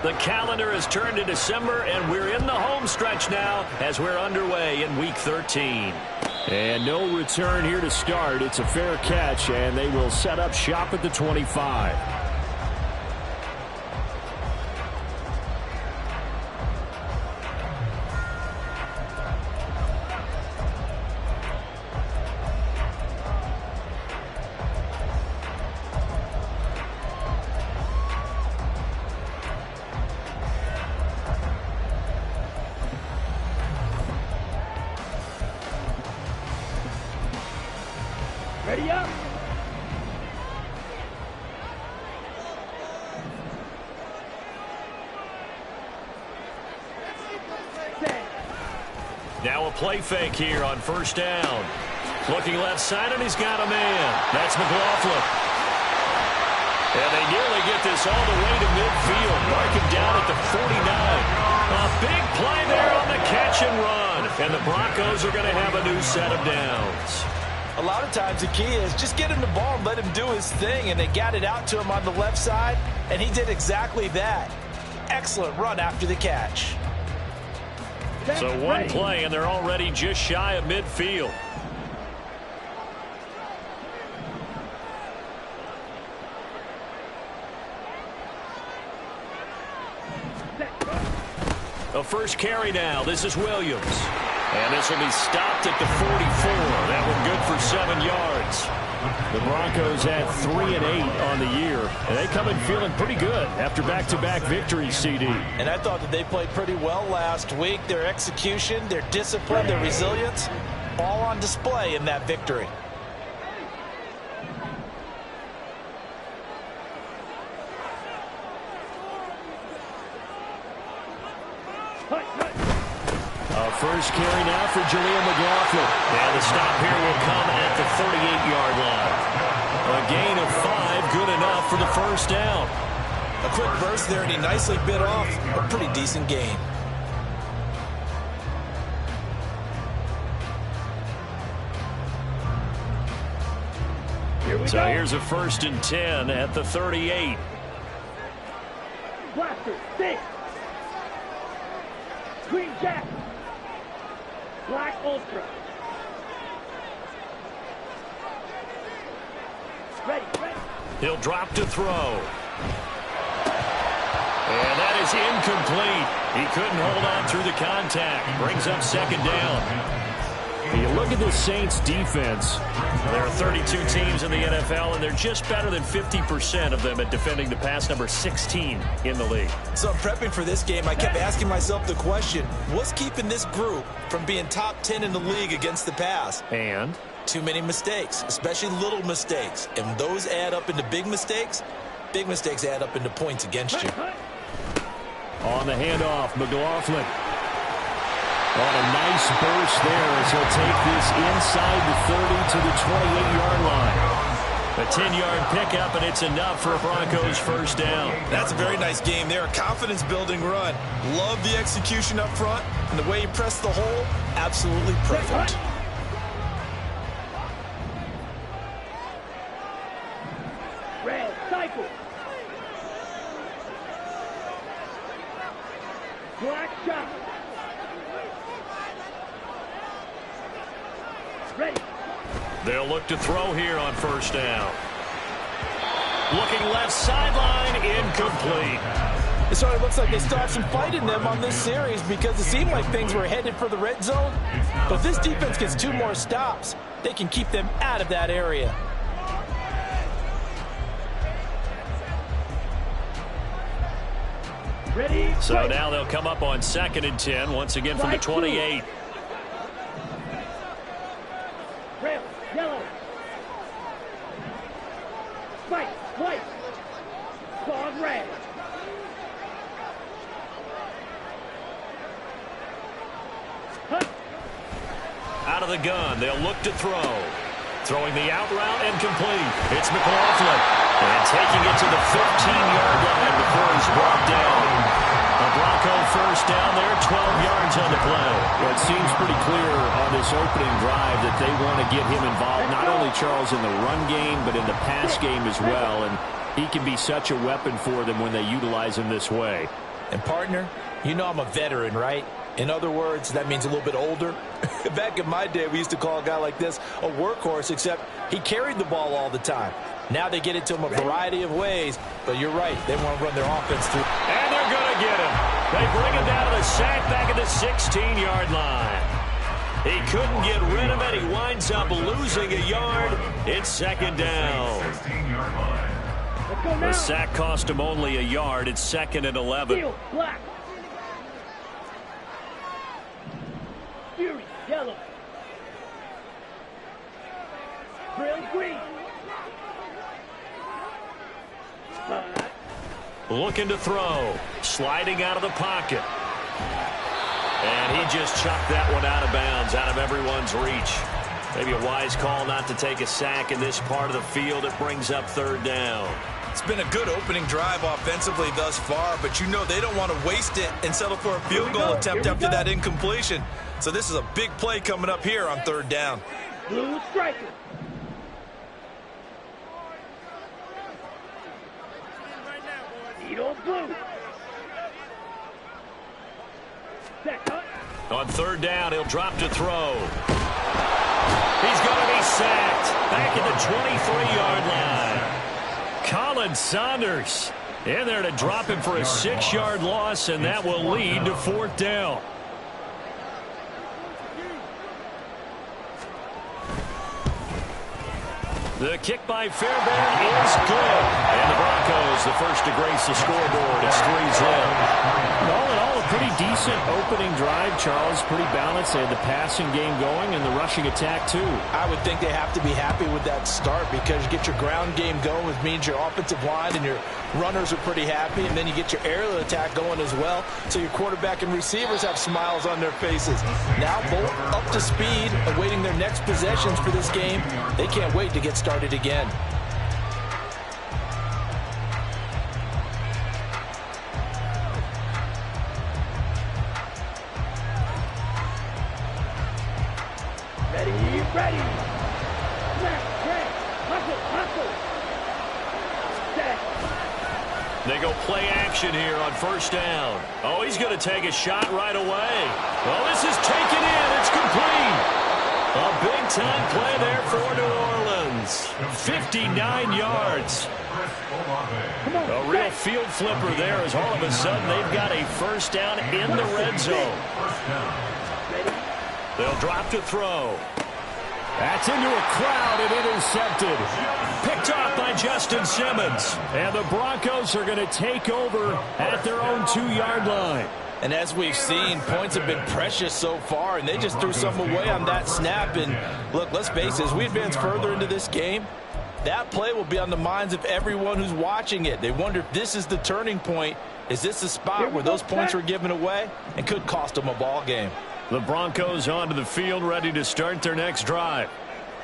The calendar has turned to December, and we're in the home stretch now as we're underway in Week 13. And no return here to start. It's a fair catch, and they will set up shop at the 25. Ready up. Now a play fake here on first down. Looking left side, and he's got a man. That's McLaughlin. And they nearly get this all the way to midfield. Mark him down at the 49. A big play there on the catch and run. And the Broncos are going to have a new set of downs. A lot of times the key is just get him the ball and let him do his thing, and they got it out to him on the left side, and he did exactly that. Excellent run after the catch. So one play, and they're already just shy of midfield. A first carry now. This is Williams. And this will be stopped at the 44. That one good for 7 yards. The Broncos had 3 and 8 on the year, and they come in feeling pretty good after back-to-back victories, CD. And I thought that they played pretty well last week. Their execution, their discipline, their resilience, all on display in that victory. First carry now for Jaleel McLaughlin. And the stop here will come at the 38-yard line. A gain of 5, good enough for the first down. A quick burst there, and he nicely bit off a pretty decent gain. So here's a 1st and 10 at the 38. Blaster, stick. Green Jack. Black Ultra. Ready. He'll drop to throw. And that is incomplete. He couldn't hold on through the contact. Brings up 2nd down. You look at the Saints defense. There are 32 teams in the NFL, and they're just better than 50% of them at defending the pass, number 16 in the league. So I'm prepping for this game. I kept asking myself the question, what's keeping this group from being top 10 in the league against the pass? And? Too many mistakes, especially little mistakes. And when those add up into big mistakes add up into points against you. On the handoff, McLaughlin. On a nice burst there as he'll take this inside the 30 to the 28-yard line. A 10-yard pickup, and it's enough for a Broncos first down. That's a very nice game there. A confidence-building run. Love the execution up front, and the way he pressed the hole, absolutely perfect. Red, cycle. Black shot. Ready. They'll look to throw here on first down. Looking left sideline, incomplete. It sort of looks like they started some fight in them on this series because it seemed like things were headed for the red zone. But if this defense gets 2 more stops, they can keep them out of that area. Ready. So now they'll come up on 2nd and 10, once again from the 28. Red, yellow. Spike, white. Fog, red. Out of the gun, they'll look to throw. Throwing the out route and complete. It's McLaughlin. And taking it to the 15-yard line before he's brought down. A Bronco first down there, 12 yards on the play. Well, it seems pretty clear on this opening drive that they want to get him involved, not only, Charles, in the run game, but in the pass game as well. And he can be such a weapon for them when they utilize him this way. And partner, you know I'm a veteran, right? In other words, that means a little bit older. Back in my day, we used to call a guy like this a workhorse, except he carried the ball all the time. Now they get it to him a variety of ways, but you're right. They want to run their offense through. And they're going to get him. They bring him down to the sack back at the 16-yard line. He couldn't get rid of it. He winds up losing a yard. It's second down. The sack cost him only a yard. It's 2nd and 11. Field, black. Fury, yellow. Drill, green. Looking to throw. Sliding out of the pocket. And he just chucked that one out of bounds, out of everyone's reach. Maybe a wise call not to take a sack in this part of the field. It brings up 3rd down. It's been a good opening drive offensively thus far, but you know they don't want to waste it and settle for a field goal attempt after that incompletion. So this is a big play coming up here on 3rd down. Blue striker. Edo blue. On 3rd down, he'll drop to throw. He's going to be sacked back at the 23-yard line. Colin Saunders in there to drop him for a 6-yard loss, and that will lead to 4th down. The kick by Fairbairn is good. And the Broncos, the first to grace the scoreboard. It's 3-0. All in all, a pretty decent opening drive, Charles. Pretty balanced. They had the passing game going and the rushing attack, too. I would think they have to be happy with that start because you get your ground game going, which means your offensive line and your runners are pretty happy, and then you get your aerial attack going as well, so your quarterback and receivers have smiles on their faces. Now both up to speed, awaiting their next possessions for this game. They can't wait to get started again. Ready. Snap, grab, hustle. Set. They go play action here on 1st down. Oh, he's going to take a shot right away. Well, this is taken in. It's complete. A big-time play there for New Orleans. 59 yards. A real field flipper there as all of a sudden they've got a 1st down in the red zone. They'll drop to throw. That's into a crowd and intercepted. Picked off by Justin Simmons. And the Broncos are going to take over at their own 2-yard line. And as we've seen, points have been precious so far, and they just threw some away on that snap. And look, let's face it, as we advance further into this game, that play will be on the minds of everyone who's watching it. They wonder if this is the turning point. Is this the spot where those points were given away and could cost them a ball game? The Broncos onto the field, ready to start their next drive.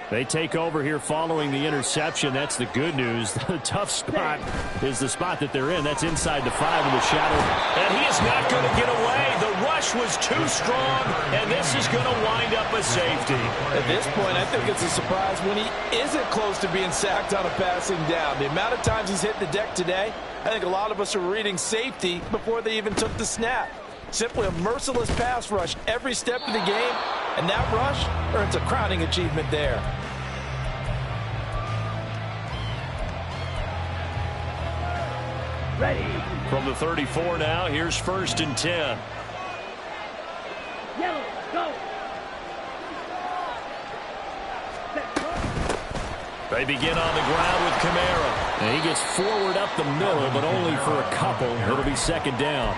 They take over here following the interception. That's the good news. The tough spot is the spot that they're in. That's inside the 5 in the shadow. And he is not going to get away. The rush was too strong, and this is going to wind up a safety. At this point, I think it's a surprise when he isn't close to being sacked on a passing down. The amount of times he's hit the deck today, I think a lot of us are reading safety before they even took the snap. Simply a merciless pass rush every step of the game, and that rush earns a crowning achievement there. Ready. From the 34 now, here's 1st and 10. Yellow, go. They begin on the ground with Kamara. And he gets forward up the middle, but only for a couple. It'll be 2nd down.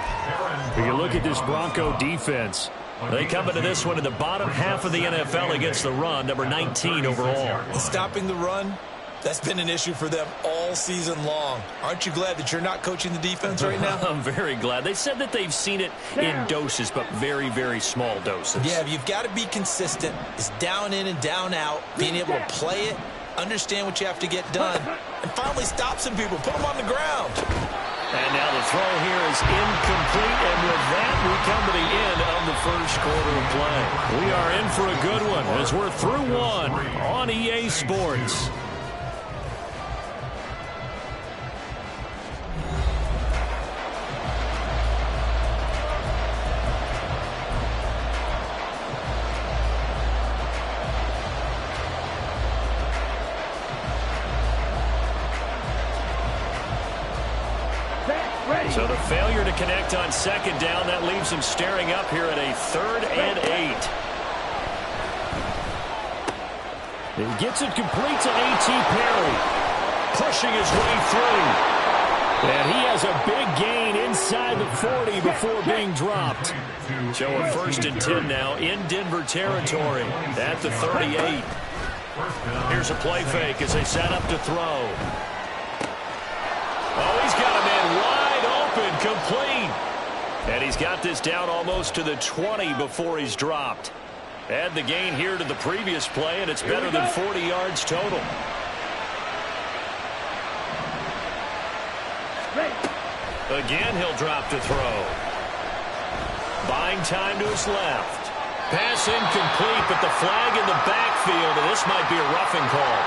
If you look at this Bronco defense, they come into this one in the bottom half of the NFL against the run, number 19 overall. Stopping the run, that's been an issue for them all season long. Aren't you glad that you're not coaching the defense right now? I'm very glad. They said that they've seen it in doses, but very, very small doses. Yeah, you've got to be consistent. It's down in and down out, being able to play it, understand what you have to get done, and finally stop some people, put them on the ground. And now the throw here is incomplete, and with that, we come to the end of the first quarter of play. We are in for a good one as we're through one on EA Sports. So the failure to connect on second down, that leaves him staring up here at a 3rd and 8. He gets it complete to A.T. Perry. Pushing his way through. And he has a big gain inside the 40 before being dropped. So a 1st and 10 now in Denver territory at the 38. Here's a play fake as they set up to throw. Oh, he's got a man wide open, complete. And he's got this down almost to the 20 before he's dropped. Add the gain here to the previous play, and it's better than 40 yards total. Again, he'll drop to throw. Buying time to his left. Pass incomplete, but the flag in the backfield, and this might be a roughing call.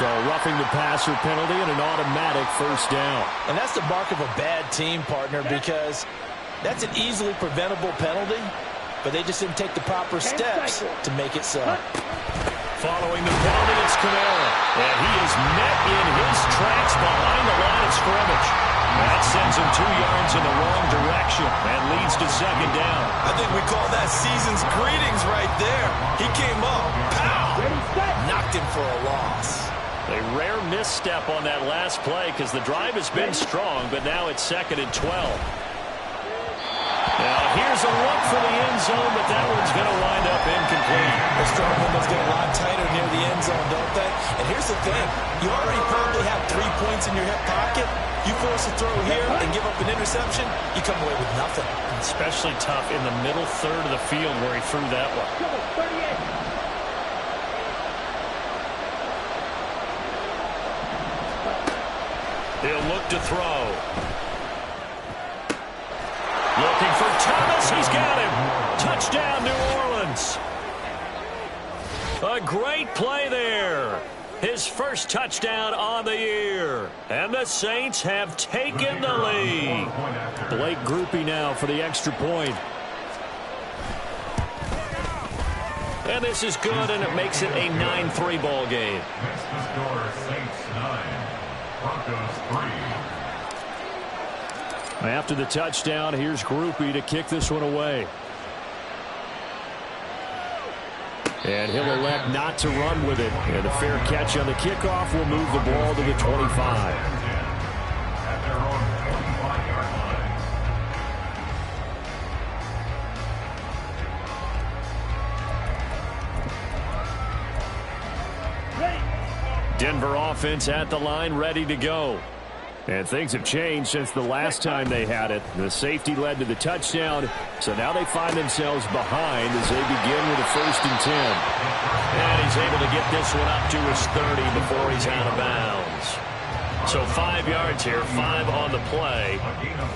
So roughing the passer penalty and an automatic 1st down. And that's the mark of a bad team, partner, because that's an easily preventable penalty, but they just didn't take the proper steps to make it so. Following the penalty, it's Kamara. And he is met in his tracks behind the line of scrimmage. That sends him 2 yards in the wrong direction and leads to 2nd down. I think we call that season's greetings right there. He came up, pow, knocked him for a loss. A rare misstep on that last play because the drive has been strong, but now it's 2nd and 12. Now here's a look for the end zone, but that one's going to wind up incomplete. The strong windows get a lot tighter near the end zone, don't they? And here's the thing. You already probably have 3 points in your hip pocket. You force a throw here and give up an interception, you come away with nothing. Especially tough in the middle 3rd of the field where he threw that one. He'll look to throw. Looking for Thomas. He's got him. Touchdown, New Orleans. A great play there. His 1st touchdown on the year. And the Saints have taken the lead. Blake Groupie now for the extra point. And this is good, and it makes it a 9-3 ball game. Next to score, Saints 9, Broncos 3. After the touchdown, here's Groupie to kick this one away. And he'll elect not to run with it. And a fair catch on the kickoff will move the ball to the 25. At their own 25-yard line. Denver offense at the line, ready to go. And things have changed since the last time they had it. The safety led to the touchdown, so now they find themselves behind as they begin with a 1st and 10. And he's able to get this one up to his 30 before he's out of bounds. So 5 yards here, 5 on the play,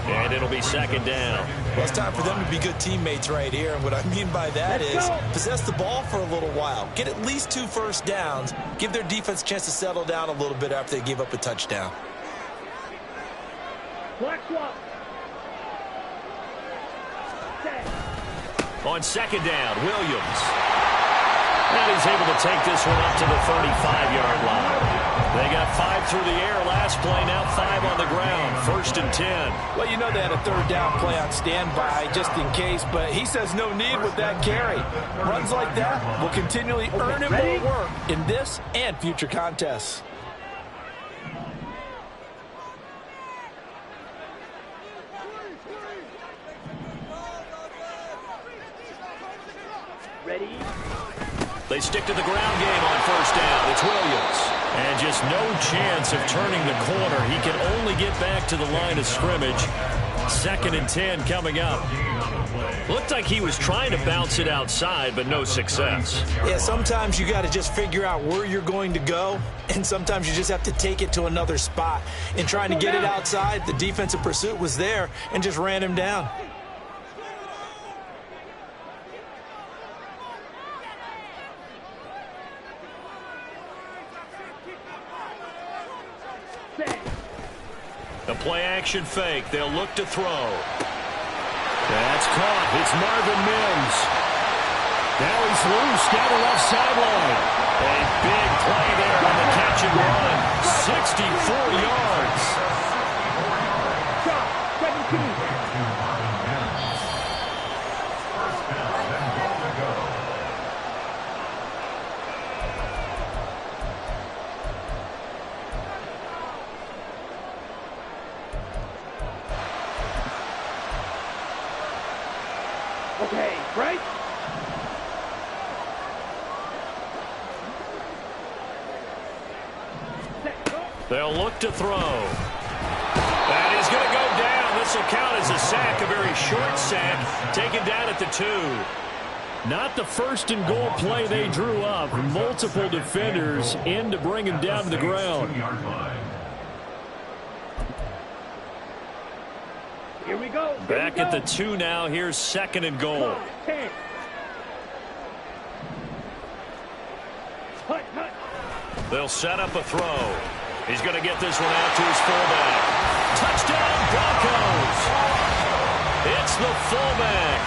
and it'll be 2nd down. Well, it's time for them to be good teammates right here, and what I mean by that is possess the ball for a little while, get at least 2 first downs, give their defense a chance to settle down a little bit after they give up a touchdown. Black swap. On 2nd down, Williams. And he's able to take this one up to the 35-yard line. They got 5 through the air last play, now 5 on the ground. 1st and 10. Well, you know they had a 3rd down play on standby just in case, but he says no need with that carry. Runs like that will continually earn him more work in this and future contests. Ready? They stick to the ground game on 1st down. It's Williams. And just no chance of turning the corner. He can only get back to the line of scrimmage. 2nd and 10 coming up. Looked like he was trying to bounce it outside, but no success. Yeah, sometimes you got to just figure out where you're going to go, and sometimes you just have to take it to another spot. In trying to get it outside, the defensive pursuit was there and just ran him down. The play-action fake. They'll look to throw. That's caught. It's Marvin Mims. Now he's loose down the left sideline. A big play there on the catch and run. 64 yards. Okay, right? They'll look to throw. And he's going to go down. This will count as a sack, a very short sack, taken down at the 2. Not the first and goal play they drew up. Multiple defenders in to bring him down to the ground. Here we go. Back at the 2 now. Here's 2nd and goal. 10. Hut, hut. They'll set up a throw. He's going to get this one out to his fullback. Touchdown, Broncos! It's the fullback.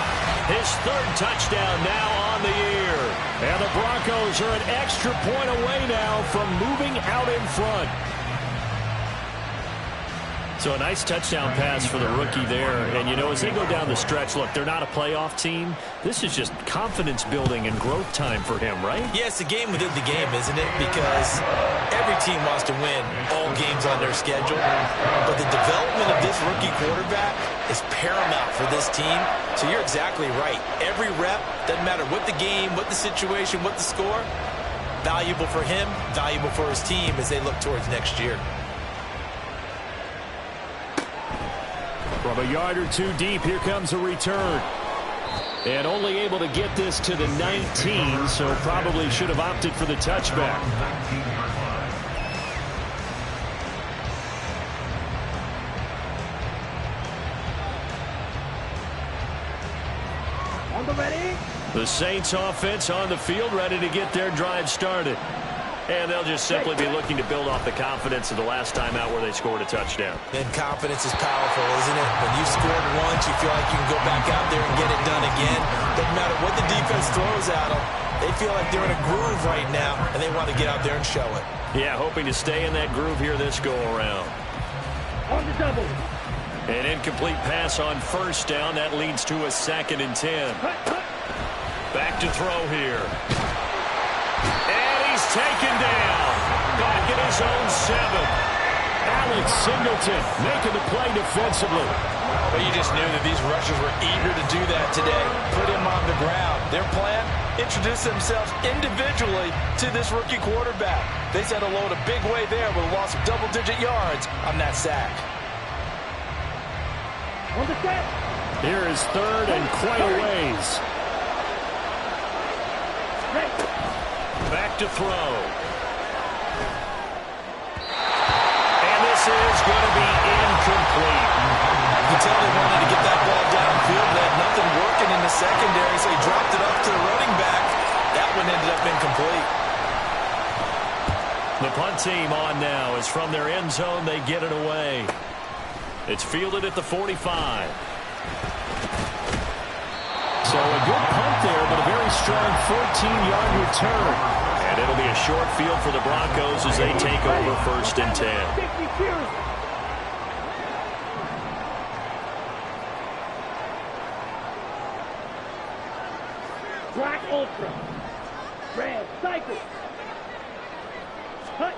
His 3rd touchdown now on the year. And the Broncos are an extra point away now from moving out in front. So a nice touchdown pass for the rookie there. And, you know, as they go down the stretch, look, they're not a playoff team. This is just confidence building and growth time for him, right? Yeah, it's a game within the game, isn't it? Because every team wants to win all games on their schedule. But the development of this rookie quarterback is paramount for this team. So you're exactly right. Every rep, doesn't matter what the game, what the situation, what the score, valuable for him, valuable for his team as they look towards next year. From a yard or 2 deep, here comes a return. And only able to get this to the 19, so probably should have opted for the touchback. On the ready. The Saints offense on the field, ready to get their drive started. And they'll just simply be looking to build off the confidence of the last time out where they scored a touchdown. And confidence is powerful, isn't it? When you scored once, you feel like you can go back out there and get it done again. Doesn't matter what the defense throws at them. They feel like they're in a groove right now, and they want to get out there and show it. Yeah, hoping to stay in that groove here this go-around. On the double. An incomplete pass on 1st down. That leads to a 2nd and 10. Hut, hut. Back to throw here. And he's taken down. Back at his own 7. Alex Singleton making the play defensively. Well, you just knew that these rushers were eager to do that today. Put him on the ground. Their plan, introduce themselves individually to this rookie quarterback. They set a load a big way there with a loss of double-digit yards on that sack. On the set. Here is 3rd and quite a ways. Ready. Back to throw. And this is going to be incomplete. You can tell they wanted to get that ball downfield. They had nothing working in the secondary, so he dropped it off to the running back. That one ended up incomplete. The punt team on now is from their end zone. They get it away. It's fielded at the 45. So a good punt there, but a very strong 14-yard return. And it'll be a short field for the Broncos as they take over 1st and 10. 50 cheers. Black Ultra. Red Cycle. Hut.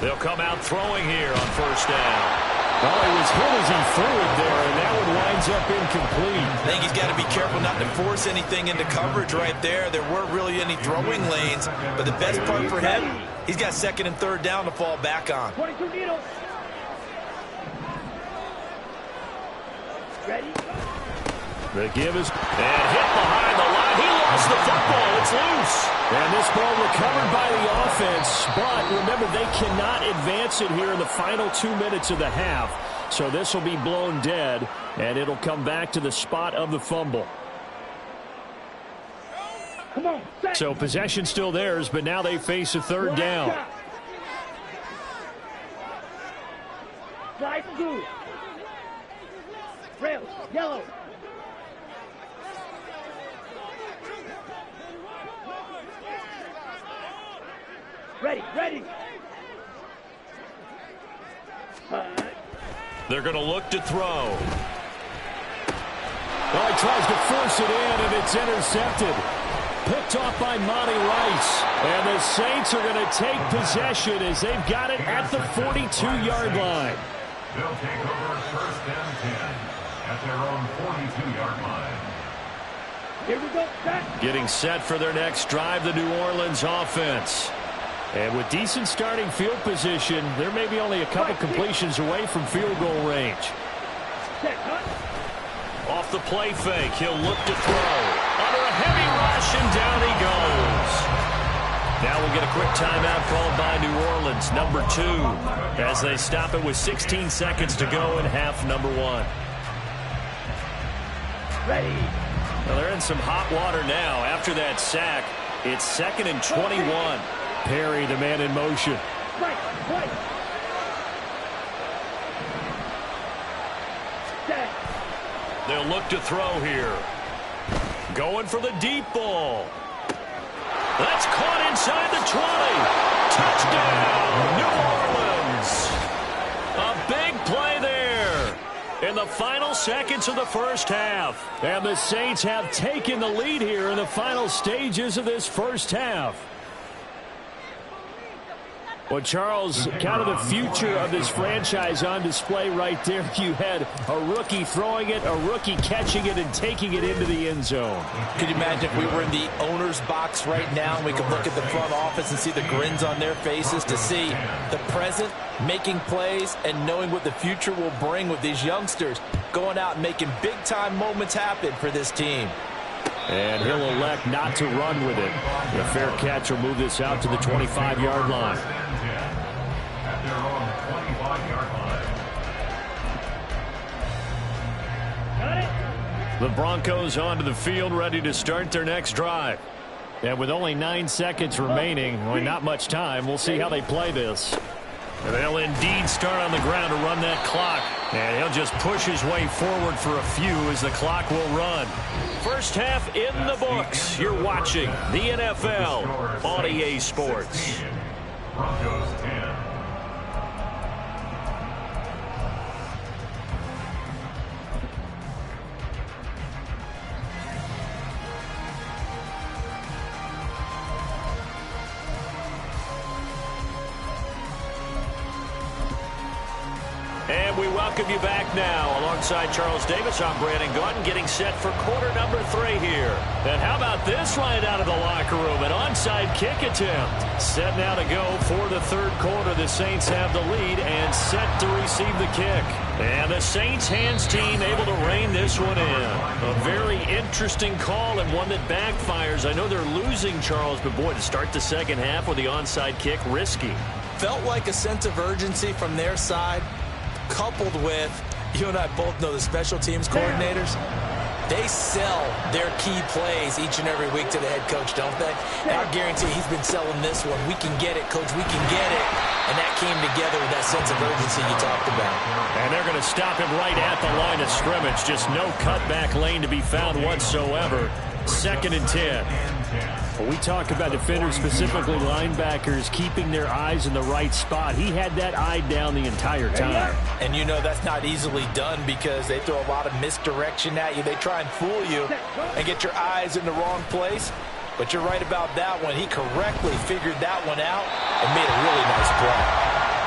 They'll come out throwing here on 1st down. Well, he was hit as he threw it there, and that one winds up incomplete. I think he's got to be careful not to force anything into coverage right there. There weren't really any throwing lanes, but the best part for him, he's got 2nd and 3rd down to fall back on. 22 needles. Ready. The give is... And hit behind the line. He lost the football. It's loose. And this ball recovered by the offense, but remember, they cannot advance it here in the final 2 minutes of the half. So this will be blown dead, and it'll come back to the spot of the fumble. Come on. Set. So possession still theirs, but now they face a 3rd down. Slide through. Rails. Yellow. Ready, ready. They're going to look to throw. Well, he tries to force it in, and it's intercepted. Picked off by Monty Rice. And the Saints are going to take possession as they've got it at the 42-yard line. They'll take over 1st and 10 at their own 42-yard line. Here we go. Set. Getting set for their next drive, the New Orleans offense. And with decent starting field position, they're maybe only a couple completions away from field goal range. Set. Hut. Off the play fake, he'll look to throw. Under a heavy rush, and down he goes. Now we'll get a quick timeout called by New Orleans, number 2, as they stop it with 16 seconds to go in half number 1. Ready. Well, they're in some hot water now. After that sack, it's 2nd and 21. Perry, the man in motion. Right. Right. Set. They'll look to throw here. Going for the deep ball. That's caught inside the 20. Touchdown, New Orleans. A big play there in the final seconds of the first half. And the Saints have taken the lead here in the final stages of this first half. Well, Charles, kind of the future of this franchise on display right there. You had a rookie throwing it, a rookie catching it, and taking it into the end zone. Could you imagine if we were in the owner's box right now and we could look at the front office and see the grins on their faces, to see the present making plays and knowing what the future will bring with these youngsters going out and making big-time moments happen for this team. And he'll elect not to run with it. The fair catch will move this out to the 25-yard line. At their own 25-yard line. Got it. The Broncos onto the field, ready to start their next drive. And with only 9 seconds remaining, only not much time, we'll see how they play this. They'll indeed start on the ground to run that clock. And he'll just push his way forward for a few as the clock will run. First half in the books. You're watching the NFL on EA Sports. Broncos 10. And we welcome you back now. Alongside Charles Davis, I'm Brandon Gaudin, getting set for quarter number 3 here. And how about this right out of the locker room? An onside kick attempt. Set now to go for the third quarter. The Saints have the lead and set to receive the kick. And the Saints hands team able to rein this one in. A very interesting call and one that backfires. I know they're losing, Charles, but boy, to start the second half with the onside kick, risky. Felt like a sense of urgency from their side, coupled with, you and I both know the special teams coordinators, they sell their key plays each and every week to the head coach, don't they? And I guarantee he's been selling this one. We can get it, coach, we can get it. And that came together with that sense of urgency you talked about. And they're going to stop him right at the line of scrimmage. Just no cutback lane to be found whatsoever. 2nd and 10. Well, we talk about defenders, specifically linebackers, keeping their eyes in the right spot. He had that eye down the entire time. And you know that's not easily done because they throw a lot of misdirection at you. They try and fool you and get your eyes in the wrong place. But you're right about that one. He correctly figured that one out and made a really nice play.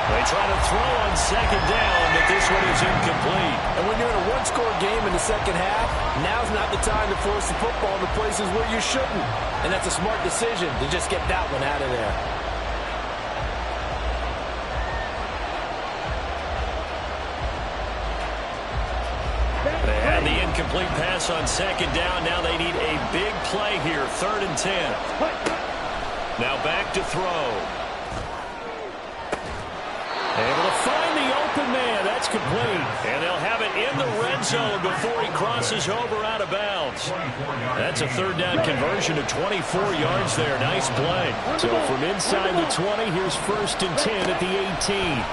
They try to throw on 2nd down, but this one is incomplete. And when you're in a one-score game in the second half, now's not the time to force the football to places where you shouldn't. And that's a smart decision to just get that one out of there. They had the incomplete pass on 2nd down. Now they need a big play here, 3rd and 10. Now back to throw. Able to find the open man. That's complete. And they'll have it in the red zone before he crosses over out of bounds. That's a 3rd down conversion to 24 yards there. Nice play. So from inside the 20, here's 1st and 10 at the 18.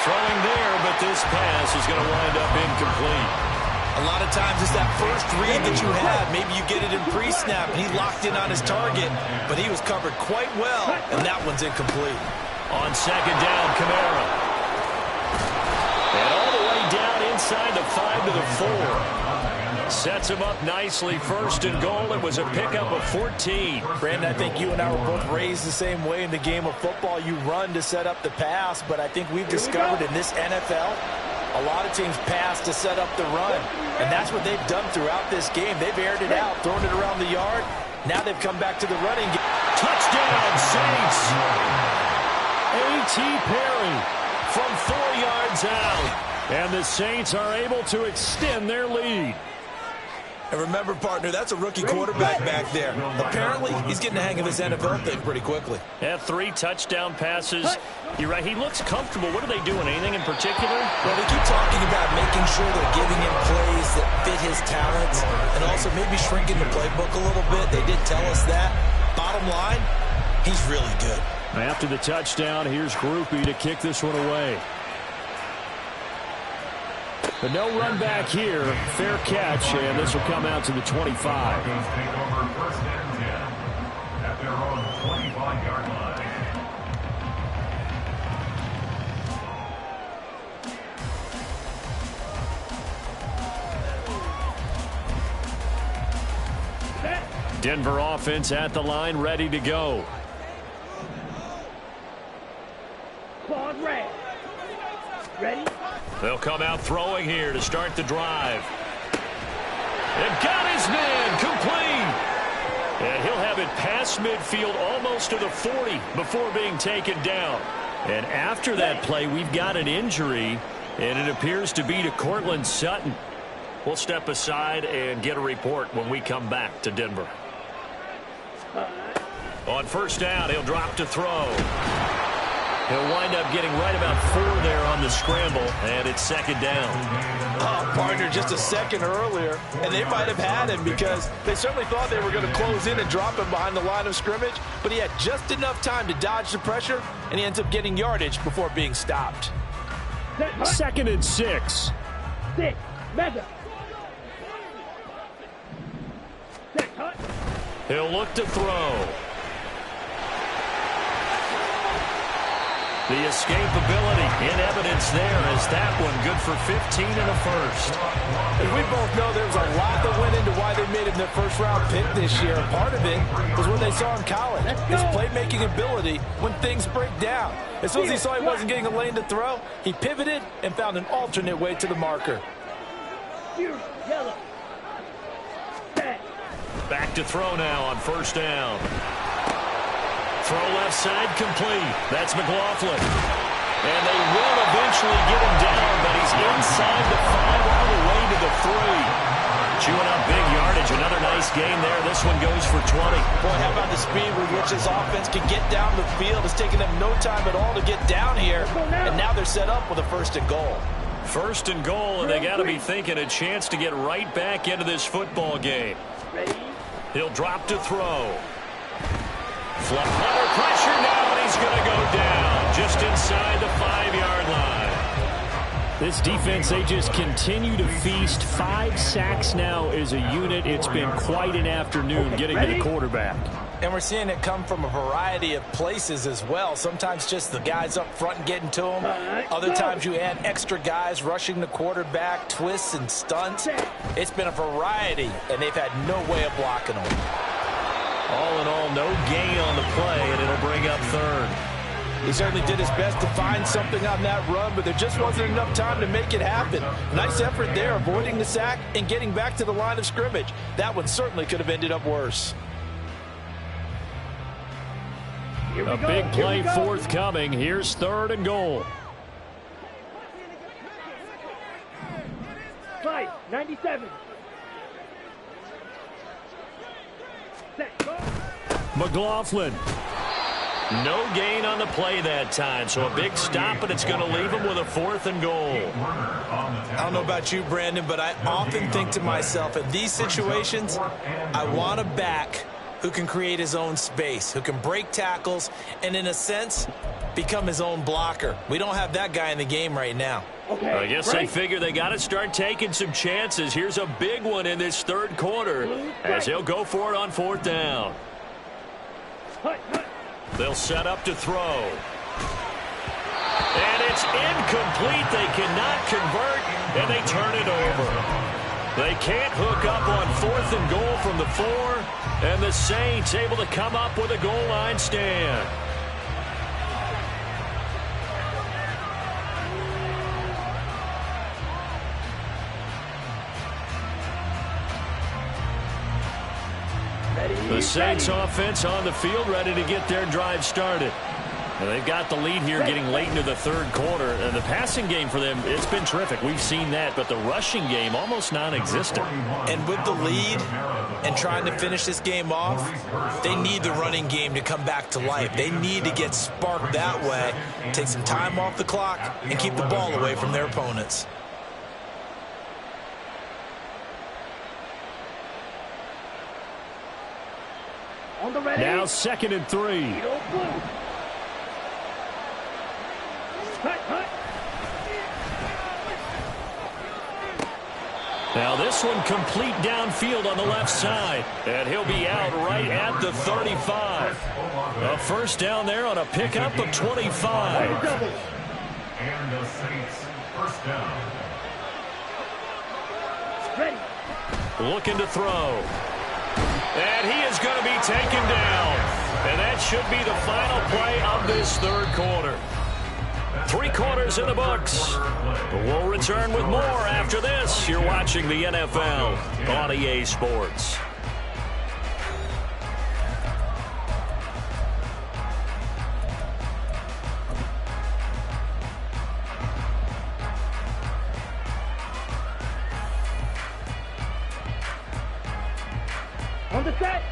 Throwing there, but this pass is going to wind up incomplete. A lot of times it's that first read that you had. Maybe you get it in pre-snap, and he locked in on his target, but he was covered quite well, and that one's incomplete. On 2nd down, Kamara. And all the way down inside the 5 to the 4. Sets him up nicely. 1st and goal. It was a pickup of 14. Brandon, I think you and I were both raised the same way in the game of football. You run to set up the pass, but I think we've discovered in this NFL, A lot of teams pass to set up the run, and that's what they've done throughout this game. They've aired it out, thrown it around the yard. Now they've come back to the running game. Touchdown, Saints! A.T. Perry from 4 yards out. And the Saints are able to extend their lead. And remember, partner, that's a rookie quarterback back there. Apparently, he's getting the hang of his NFL thing pretty quickly. Had 3 touchdown passes. You're right, he looks comfortable. What are they doing? Anything in particular? Well, they keep talking about making sure they're giving him plays that fit his talents and also maybe shrinking the playbook a little bit. They did tell us that. Bottom line, he's really good. After the touchdown, here's Groupie to kick this one away. But no run back here. Fair catch, and this will come out to the 25. Broncos take over first and 10 at their own 25-yard line. Denver offense at the line, ready to go. Claude Ray. Ready? They'll come out throwing here to start the drive. And got his man complete. And he'll have it past midfield almost to the 40 before being taken down. And after that play, we've got an injury, and it appears to be to Cortland Sutton. We'll step aside and get a report when we come back to Denver. On first down, he'll drop to throw. He'll wind up getting right about 4 there on the scramble, and it's second down. Partner, just a second earlier, and they might have had him because they certainly thought they were going to close in and drop him behind the line of scrimmage, but he had just enough time to dodge the pressure, and he ends up getting yardage before being stopped. Second and 6. 6. Mega. Set. Hut. He'll look to throw. The escapability in evidence there as that one good for 15 and a first. And we both know there was a lot that went into why they made him their first-round pick this year. Part of it was what they saw in college, his playmaking ability when things break down. As soon as he saw he wasn't getting a lane to throw, he pivoted and found an alternate way to the marker. Yellow. Set. Back to throw now on first down. Throw left side complete. That's McLaughlin. And they will eventually get him down, but he's inside the 5 all the way to the 3. Chewing up big yardage. Another nice gain there. This one goes for 20. Boy, how about the speed with which this offense can get down the field? It's taken them no time at all to get down here. And now they're set up with a first and goal. First and goal, and they got to be thinking a chance to get right back into this football game. Ready? He'll drop to throw. Under pressure now, and he's going to go down just inside the 5-yard line. This defense, they just continue to feast. 5 sacks now as a unit. It's been quite an afternoon getting to the quarterback. And we're seeing it come from a variety of places as well. Sometimes just the guys up front getting to him. Other times you add extra guys rushing the quarterback, twists and stunts. It's been a variety, and they've had no way of blocking them. All in all, no gain on the play, and it'll bring up third. He certainly did his best to find something on that run, but there just wasn't enough time to make it happen. Nice effort there, avoiding the sack and getting back to the line of scrimmage. That one certainly could have ended up worse. A big play forthcoming. Here's third and goal. 97. McLaughlin. No gain on the play that time, so a big stop, and it's going to leave him with a 4th and goal. I don't know about you, Brandon, but I often think to myself, in these situations, I want a back who can create his own space, who can break tackles, and in a sense, become his own blocker. We don't have that guy in the game right now. Okay, I guess they figure they got to start taking some chances. Here's a big one in this third quarter as he'll go for it on 4th down. They'll set up to throw. And it's incomplete. They cannot convert, and they turn it over. They can't hook up on 4th and goal from the 4, and the Saints able to come up with a goal line stand. The Saints offense on the field, ready to get their drive started. And they've got the lead here getting late into the third quarter. And the passing game for them, it's been terrific. We've seen that, but the rushing game almost non-existent. And with the lead and trying to finish this game off, they need the running game to come back to life. They need to get sparked that way, take some time off the clock, and keep the ball away from their opponents. On the ready. Now 2nd and 3. Now this one complete downfield on the left side. And he'll be out right at the 35. A first down there on a pickup of 25. And the Saints first down. Ready. Looking to throw. And he is going to be taken down. And that should be the final play of this third quarter. 3 quarters in the books. We'll return with more after this. You're watching the NFL on EA Sports. On the set.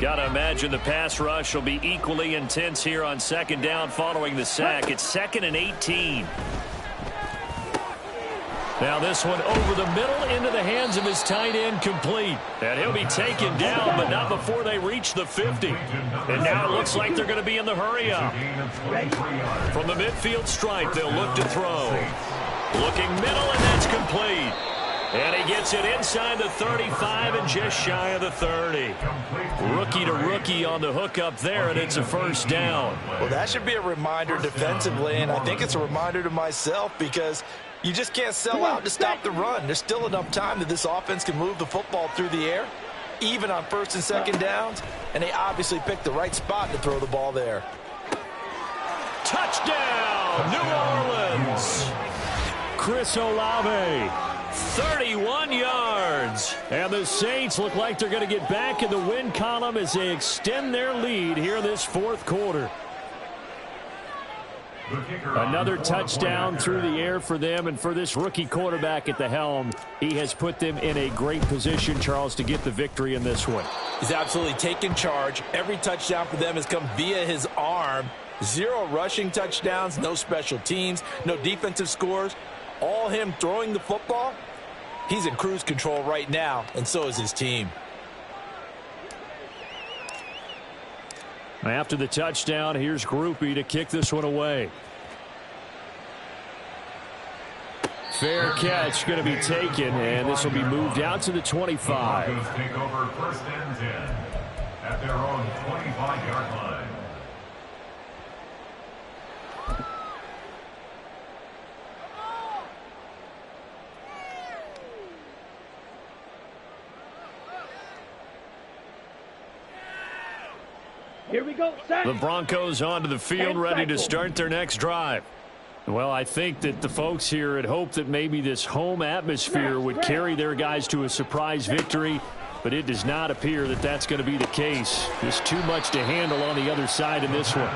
Got to imagine the pass rush will be equally intense here on 2nd down following the sack. It's 2nd and 18. Now this one over the middle into the hands of his tight end, complete. And he'll be taken down, but not before they reach the 50. And now it looks like they're going to be in the hurry up. From the midfield stripe, they'll look to throw. Looking middle, and that's complete. And he gets it inside the 35 and just shy of the 30. Rookie to rookie on the hookup there, and it's a first down. Well, that should be a reminder defensively, and I think it's a reminder to myself because you just can't sell out to stop the run. There's still enough time that this offense can move the football through the air, even on 1st and 2nd downs, and they obviously picked the right spot to throw the ball there. Touchdown, New Orleans. Chris Olave. 31 yards. And the Saints look like they're going to get back in the win column as they extend their lead here in this 4th quarter. Another touchdown through the air for them, and for this rookie quarterback at the helm, he has put them in a great position, Charles, to get the victory in this one. He's absolutely taken charge. Every touchdown for them has come via his arm. 0 rushing touchdowns, no special teams, no defensive scores. All him throwing the football. He's in cruise control right now, and so is his team. After the touchdown, here's Groupie to kick this one away. Fair catch going to be taken, and this will be moved out to the 25. The Broncos take over 1st and 10 at their own 25-yard line. Here we go, set. The Broncos onto the field, ready to start their next drive. Well, I think that the folks here had hoped that maybe this home atmosphere would carry their guys to a surprise victory, but it does not appear that that's going to be the case. There's too much to handle on the other side in this one.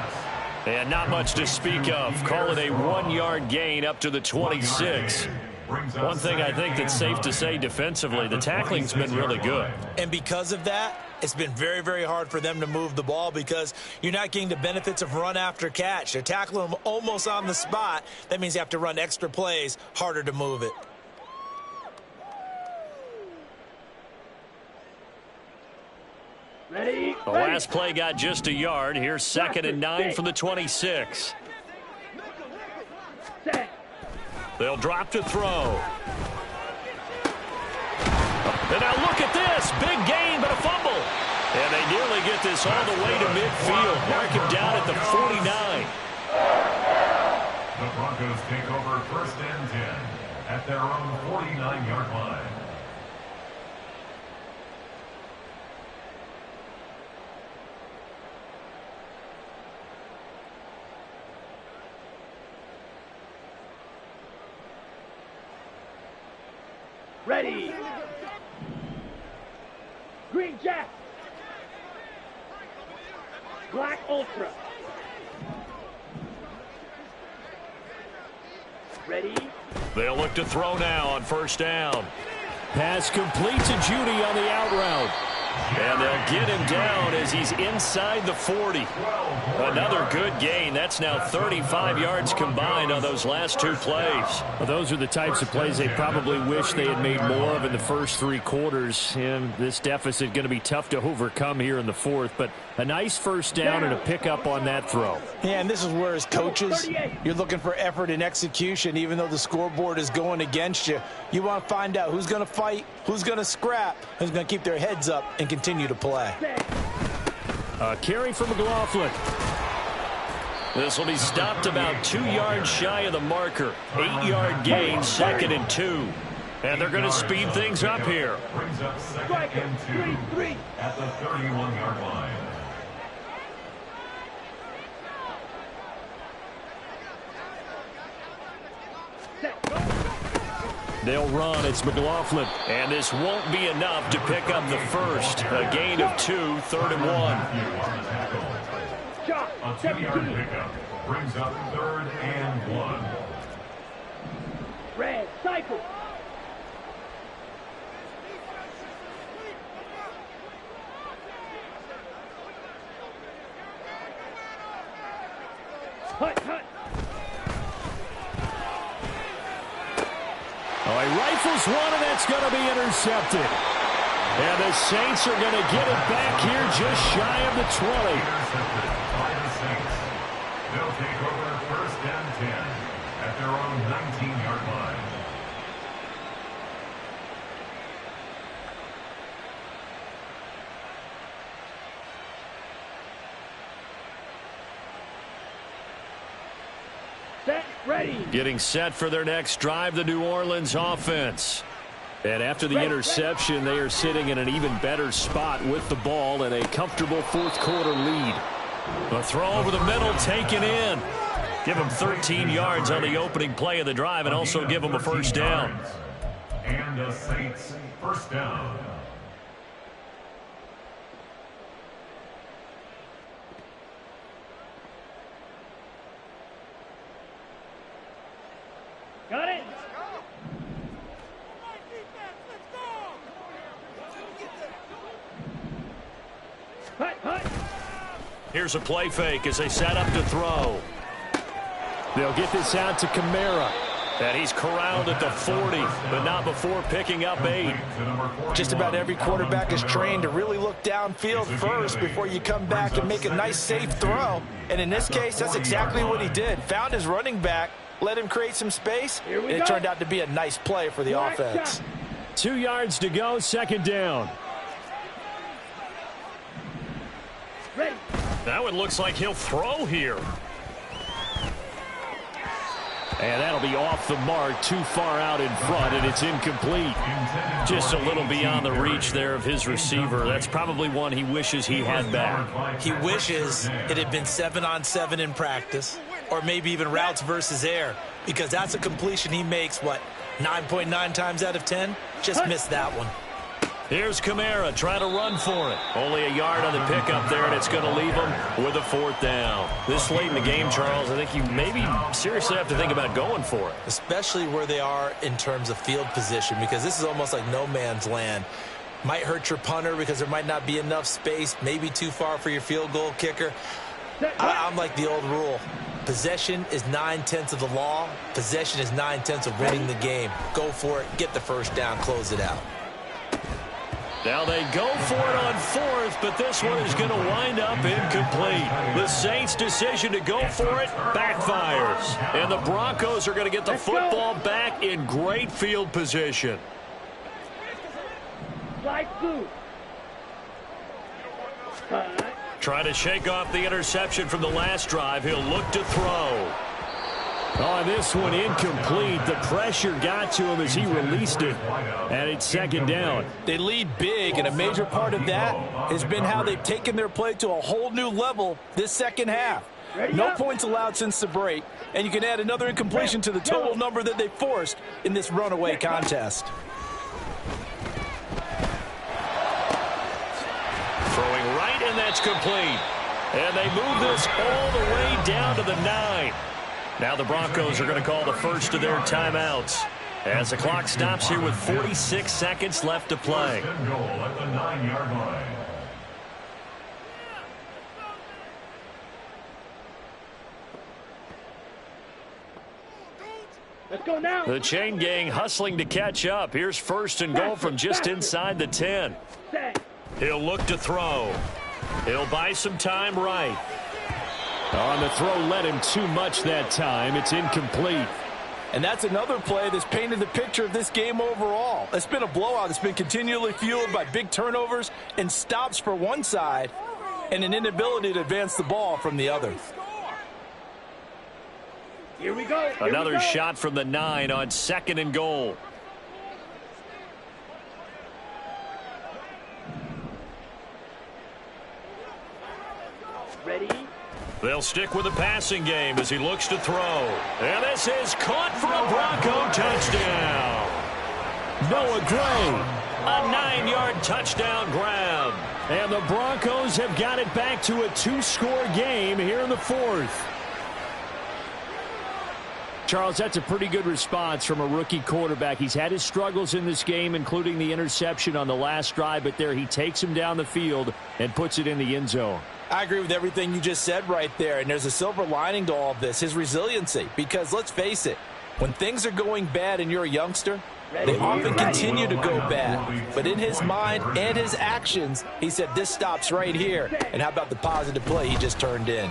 And not much to speak of. Call it a 1-yard gain up to the 26. One thing I think that's safe to say defensively, the tackling's been really good. And because of that, it's been very, very hard for them to move the ball because you're not getting the benefits of run after catch. They're tackling them almost on the spot. That means you have to run extra plays, harder to move it. Ready. The last play got just a yard. Here's 2nd and 9 from the 26. Set. They'll drop to throw. And now look at this. Big gain, but a fumble. And they nearly get this all the way to midfield. Mark him down at the 49. The Broncos take over 1st and 10 at their own 49-yard line. Ready. Green Jack. Black Ultra. Ready? They'll look to throw now on first down. Pass complete to Judy on the out route. And they'll get him down as he's inside the 40. Another good gain. That's now 35 yards combined on those last two plays. Well, those are the types of plays they probably wish they had made more of in the first three quarters. And this deficit going to be tough to overcome here in the fourth. But a nice first down and a pickup on that throw. Yeah, and this is where as coaches, you're looking for effort and execution. Even though the scoreboard is going against you, you want to find out who's going to fight, who's going to scrap, who's going to keep their heads up and continue to play. A carry from McLaughlin. This will be stopped about 2 yards shy of the marker. 8-yard gain, 2nd and 2. And they're going to speed things up here. Brings up 2nd and 2 at the 31-yard line. They'll run. It's McLaughlin. And this won't be enough to pick up the first. A gain of 2, 3rd and 1. A 2-yard pickup brings up 3rd and 1. Red cycle. Hut, hut. Oh, he rifles one, and that's going to be intercepted. And the Saints are going to get it back here just shy of the 20. Intercepted by the Saints. They'll take over 1st and 10 at their own 19-yard line. Set, ready. Getting set for their next drive, the New Orleans offense. And after the interception, they are sitting in an even better spot with the ball and a comfortable fourth-quarter lead. A throw over the middle taken in. Give them 13 yards on the opening play of the drive and also give them a first down. And the Saints first down. Got it. Hut, hut. Here's a play fake as they set up to throw. They'll get this out to Kamara. And he's corralled at the 40, but not before picking up 8. Just about every quarterback is trained to really look downfield first before you come back and make a nice, safe throw. And in this case, that's exactly what he did. Found his running back, let him create some space, and it turned out to be a nice play for the offense. 2 yards to go, 2nd down. Ready. Now it looks like he'll throw here. And that'll be off the mark, too far out in front, and it's incomplete. Just a little beyond the reach there of his receiver. That's probably one he wishes he had back. He wishes it had been 7-on-7 in practice, or maybe even routes versus air, because that's a completion he makes, 9.9 times out of 10? Just missed that one. Here's Kamara trying to run for it. Only a yard on the pickup there, and it's going to leave him with a 4th down. This late in the game, Charles, I think you maybe seriously have to think about going for it. Especially where they are in terms of field position, because this is almost like no man's land. Might hurt your punter because there might not be enough space, maybe too far for your field goal kicker. I'm like the old rule. Possession is 9/10 of the law. Possession is 9/10 of winning the game. Go for it, get the first down, close it out. Now they go for it on 4th, but this one is going to wind up incomplete. The Saints' decision to go for it backfires. And the Broncos are going to get the football back in great field position. Slide through. Trying to shake off the interception from the last drive. He'll look to throw. Oh, this one incomplete. The pressure got to him as he released it. And it's 2nd down. They lead big, and a major part of that has been how they've taken their play to a whole new level this second half. No points allowed since the break, and you can add another incompletion to the total number that they forced in this runaway contest. Throwing right, and that's complete. And they move this all the way down to the 9. Now the Broncos are going to call the first of their timeouts as the clock stops here with 46 seconds left to play. First and goal at the 9-yard line. Let's go now. The chain gang hustling to catch up. Here's first and goal from just inside the 10. Set. He'll look to throw. He'll buy some time right. On the throw, led him too much that time. It's incomplete. And that's another play that's painted the picture of this game overall. It's been a blowout. It's been continually fueled by big turnovers and stops for one side and an inability to advance the ball from the other. Here we go. Here Another we go. shot from the 9 on second and goal. Ready. They'll stick with the passing game as he looks to throw. And this is caught for a Bronco touchdown. Noah Gray. A 9-yard touchdown grab. And the Broncos have got it back to a 2-score game here in the 4th. Charles, that's a pretty good response from a rookie quarterback. He's had his struggles in this game, including the interception on the last drive, but there he takes him down the field and puts it in the end zone. I agree with everything you just said right there, and there's a silver lining to all of this, his resiliency. Because let's face it, when things are going bad and you're a youngster, they often continue to go bad. But in his mind and his actions, he said, this stops right here. And how about the positive play he just turned in?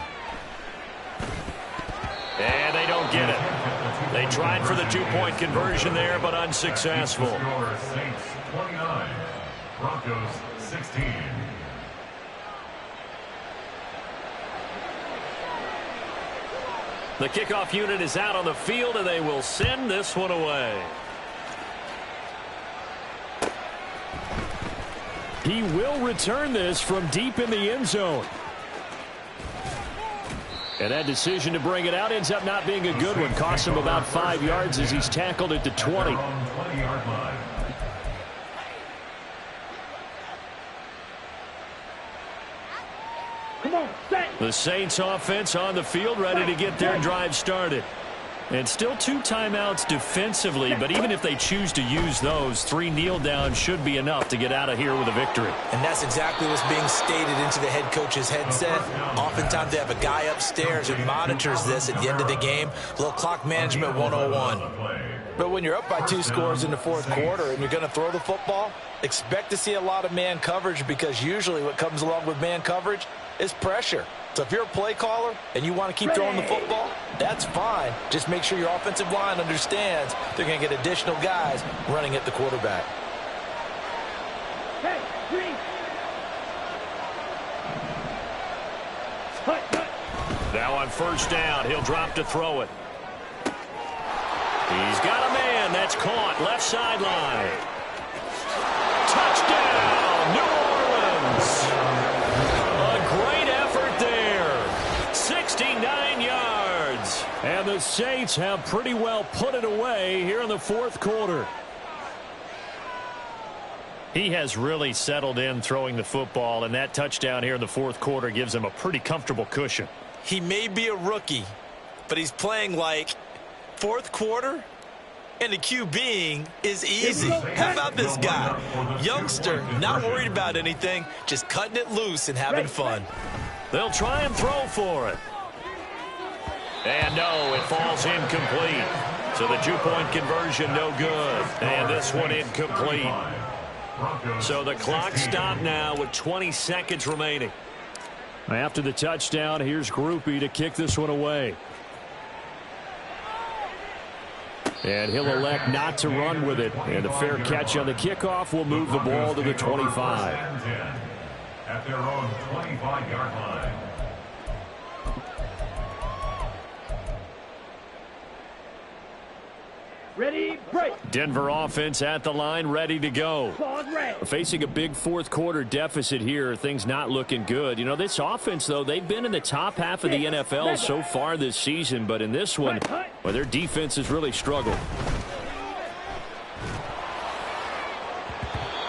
And they don't get it. They tried for the 2-point conversion there, but unsuccessful. Score Saints 29, Broncos 16. The kickoff unit is out on the field, and they will send this one away. He will return this from deep in the end zone. And that decision to bring it out ends up not being a good one. Costs him about 5 yards as he's tackled at the 20. 20-yard line. Come on, set. The Saints offense on the field ready to get their drive started. And still 2 timeouts defensively, but even if they choose to use those, 3 kneel downs should be enough to get out of here with a victory. And that's exactly what's being stated into the head coach's headset. Oftentimes they have a guy upstairs who monitors this at the end of the game. A little clock management 101. But when you're up by 2 scores in the 4th quarter and you're going to throw the football, expect to see a lot of man coverage, because usually what comes along with man coverage is pressure. So if you're a play caller and you want to keep throwing the football, that's fine. Just make sure your offensive line understands they're going to get additional guys running at the quarterback. Hey, green. Hut, hut. Now on first down, he'll drop to throw it. He's got a man. That's caught. Left sideline. Touchdown, New Orleans. A great effort there. 69 yards. And the Saints have pretty well put it away here in the 4th quarter. He has really settled in throwing the football, and that touchdown here in the 4th quarter gives him a pretty comfortable cushion. He may be a rookie, but he's playing like 4th quarter, and the QBing is easy. How about this guy? Youngster, not worried about anything, just cutting it loose and having fun. They'll try and throw for it. And no, it falls incomplete. So the 2-point conversion no good. And this one incomplete. So the clock stopped now with 20 seconds remaining. After the touchdown, here's Groupie to kick this one away. And he'll elect not to run with it. And a fair catch on the kickoff will move the ball to the 25. At their own 25-yard line. Ready, break. Denver offense at the line, ready to go. Claws red. Facing a big 4th quarter deficit here, things not looking good. You know, this offense, though, they've been in the top half of the NFL so far this season, but in this one, well, their defense has really struggled.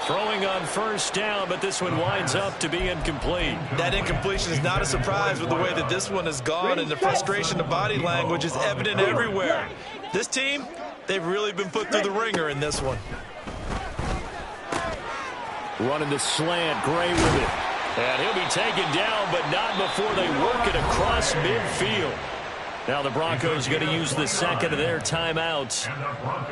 Throwing on first down, but this one winds up to be incomplete. That incompletion is not a surprise with the way that this one has gone, and the frustration of body language is evident everywhere. This team, they've really been put through the ringer in this one. Running the slant, Gray with it. And he'll be taken down, but not before they work it across midfield. Now the Broncos going to use the second of their timeouts.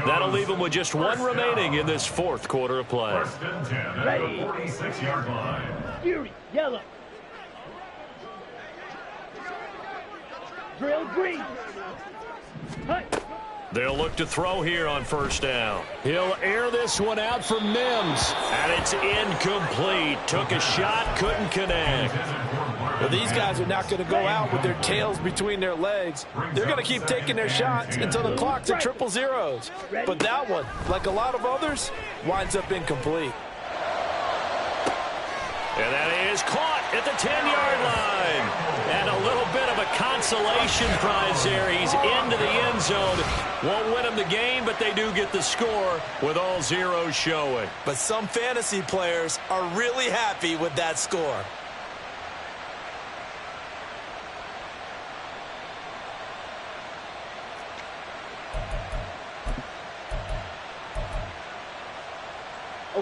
That'll leave them with just one remaining in this fourth quarter of play. First and 10 at the 46-yard line. Fury, yellow. Drill green. Hut. They'll look to throw here on first down. He'll air this one out for Mims. And it's incomplete. Took a shot, couldn't connect. Well, these guys are not going to go out with their tails between their legs. They're going to keep taking their shots until the clock's at triple zeros. But that one, like a lot of others, winds up incomplete. And that is caught at the 10-yard line. And a little bit of a consolation prize there. He's into the end zone. Won't win them the game, but they do get the score with all zeros showing. But some fantasy players are really happy with that score.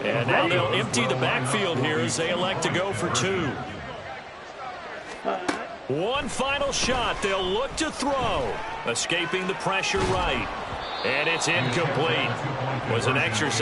And now they'll empty the backfield here as they elect to go for two. One final shot. They'll look to throw. Escaping the pressure right. And it's incomplete. Was an exercise.